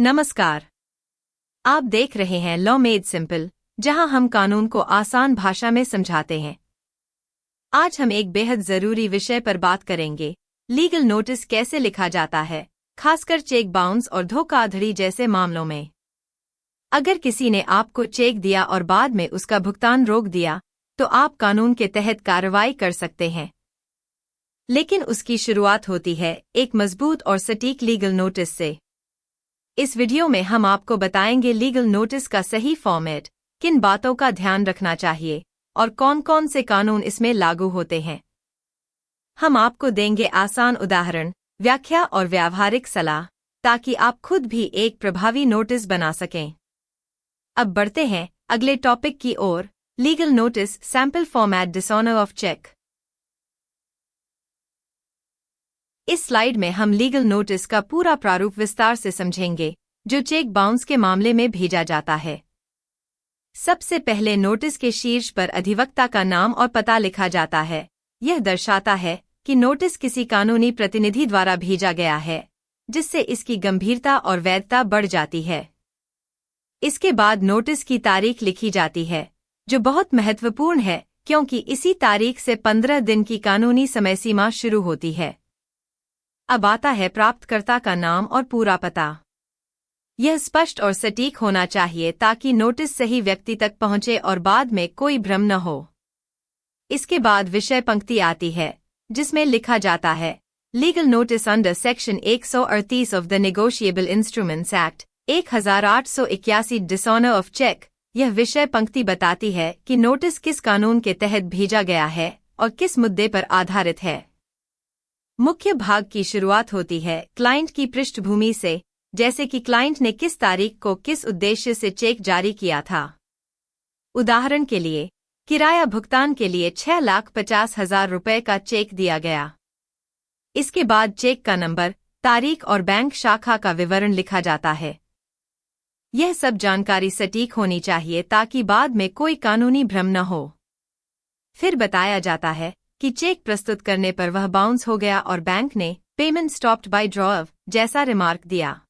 नमस्कार। आप देख रहे हैं लॉ मेड सिंपल, जहां हम कानून को आसान भाषा में समझाते हैं। आज हम एक बेहद जरूरी विषय पर बात करेंगे, लीगल नोटिस कैसे लिखा जाता है, खासकर चेक बाउंस और धोखाधड़ी जैसे मामलों में। अगर किसी ने आपको चेक दिया और बाद में उसका भुगतान रोक दिया, तो आप कानून के तहत कार्रवाई कर सकते हैं। लेकिन उसकी शुरुआत होती है एक मजबूत और सटीक लीगल नोटिस से। इस वीडियो में हम आपको बताएंगे लीगल नोटिस का सही फॉर्मेट, किन बातों का ध्यान रखना चाहिए और कौन कौन से कानून इसमें लागू होते हैं। हम आपको देंगे आसान उदाहरण, व्याख्या और व्यावहारिक सलाह, ताकि आप खुद भी एक प्रभावी नोटिस बना सकें। अब बढ़ते हैं अगले टॉपिक की ओर, legal notice sample format dishonour of cheque. इस स्लाइड में हम लीगल नोटिस का पूरा प्रारूप विस्तार से समझेंगे, जो चेक बाउंस के मामले में भेजा जाता है। सबसे पहले नोटिस के शीर्ष पर अधिवक्ता का नाम और पता लिखा जाता है। यह दर्शाता है कि नोटिस किसी कानूनी प्रतिनिधि द्वारा भेजा गया है, जिससे इसकी गंभीरता और वैधता बढ़ जाती है। इसके बाद नोटिस की तारीख लिखी जाती है, जो बहुत महत्वपूर्ण है क्योंकि इसी तारीख से 15 दिन की कानूनी समय सीमा शुरू होती है। अब आता है प्राप्तकर्ता का नाम और पूरा पता। यह स्पष्ट और सटीक होना चाहिए ताकि नोटिस सही व्यक्ति तक पहुंचे और बाद में कोई भ्रम न हो। इसके बाद विषय पंक्ति आती है, जिसमें लिखा जाता है, legal notice under section 138 of the negotiable instruments act 1881 dishonour of cheque. यह विषय पंक्ति बताती है कि नोटिस किस कानून के तहत भेजा गया है और किस मुद्दे पर आधारित है। मुख्य भाग की शुरुआत होती है क्लाइंट की पृष्ठभूमि से, जैसे कि क्लाइंट ने किस तारीख को किस उद्देश्य से चेक जारी किया था। उदाहरण के लिए, किराया भुगतान के लिए 6,50,000 रुपये का चेक दिया गया। इसके बाद चेक का नंबर, तारीख और बैंक शाखा का विवरण लिखा जाता है। यह सब जानकारी सटीक होनी चाहिए ताकि बाद में कोई कानूनी भ्रम न हो। फिर बताया जाता है कि चेक प्रस्तुत करने पर वह बाउंस हो गया और बैंक ने पेमेंट स्टॉप्ड बाय ड्रॉअव जैसा रिमार्क दिया।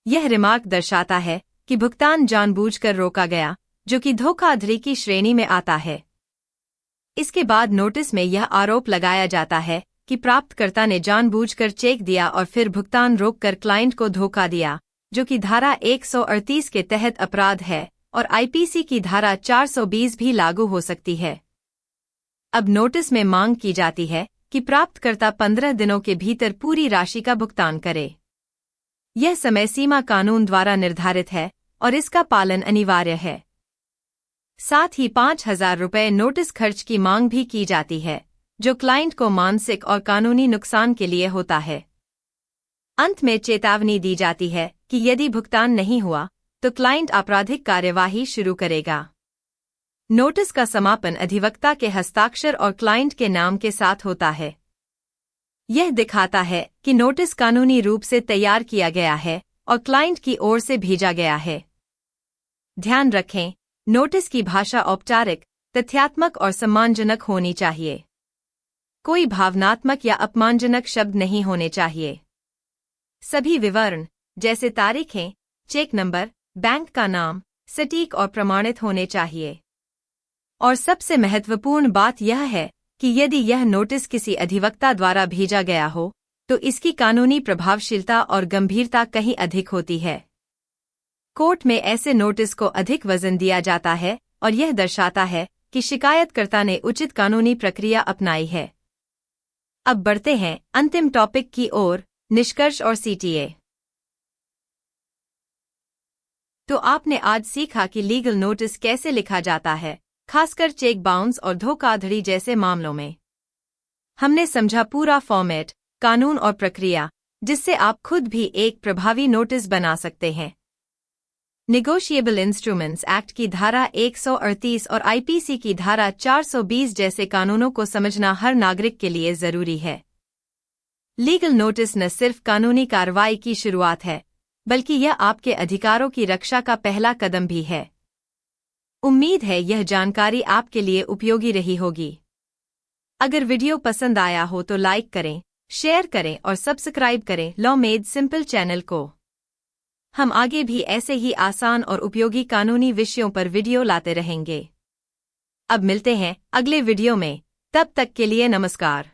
यह रिमार्क दर्शाता है कि भुगतान जानबूझकर रोका गया, जो कि धोखाधड़ी की श्रेणी में आता है। इसके बाद नोटिस में यह आरोप लगाया जाता है कि प्राप्तकर्ता ने जानबूझकर चेक दिया और फिर भुगतान रोककर क्लाइंट को धोखा दिया, जो कि धारा 138 के तहत अपराध है और आईपीसी की धारा 420 भी लागू हो सकती है। अब नोटिस में मांग की जाती है कि प्राप्तकर्ता 15 दिनों के भीतर पूरी राशि का भुगतान करे। यह समय सीमा कानून द्वारा निर्धारित है और इसका पालन अनिवार्य है। साथ ही 5,000 रुपये नोटिस खर्च की मांग भी की जाती है, जो क्लाइंट को मानसिक और कानूनी नुकसान के लिए होता है। अंत में चेतावनी दी जाती है कि यदि भुगतान नहीं हुआ तो क्लाइंट आपराधिक कार्यवाही शुरू करेगा। नोटिस का समापन अधिवक्ता के हस्ताक्षर और क्लाइंट के नाम के साथ होता है। यह दिखाता है कि नोटिस कानूनी रूप से तैयार किया गया है और क्लाइंट की ओर से भेजा गया है। ध्यान रखें, नोटिस की भाषा औपचारिक, तथ्यात्मक और सम्मानजनक होनी चाहिए। कोई भावनात्मक या अपमानजनक शब्द नहीं होने चाहिए। सभी विवरण, जैसे तारीखें, चेक नंबर, बैंक का नाम, सटीक और प्रमाणित होने चाहिए। और सबसे महत्वपूर्ण बात यह है कि यदि यह नोटिस किसी अधिवक्ता द्वारा भेजा गया हो, तो इसकी कानूनी प्रभावशीलता और गंभीरता कहीं अधिक होती है। कोर्ट में ऐसे नोटिस को अधिक वजन दिया जाता है और यह दर्शाता है कि शिकायतकर्ता ने उचित कानूनी प्रक्रिया अपनाई है। अब बढ़ते हैं अंतिम टॉपिक की ओर, निष्कर्ष और सीटीए। तो आपने आज सीखा कि लीगल नोटिस कैसे लिखा जाता है, खासकर चेक बाउंस और धोखाधड़ी जैसे मामलों में। हमने समझा पूरा फॉर्मेट, कानून और प्रक्रिया, जिससे आप खुद भी एक प्रभावी नोटिस बना सकते हैं। नेगोशिएबल इंस्ट्रूमेंट्स एक्ट की धारा 138 और आईपीसी की धारा 420 जैसे कानूनों को समझना हर नागरिक के लिए जरूरी है। लीगल नोटिस न सिर्फ कानूनी कार्रवाई की शुरुआत है, बल्कि यह आपके अधिकारों की रक्षा का पहला कदम भी है। उम्मीद है यह जानकारी आपके लिए उपयोगी रही होगी। अगर वीडियो पसंद आया हो तो लाइक करें, शेयर करें और सब्सक्राइब करें लॉ मेड सिंपल चैनल को। हम आगे भी ऐसे ही आसान और उपयोगी कानूनी विषयों पर वीडियो लाते रहेंगे। अब मिलते हैं अगले वीडियो में, तब तक के लिए नमस्कार।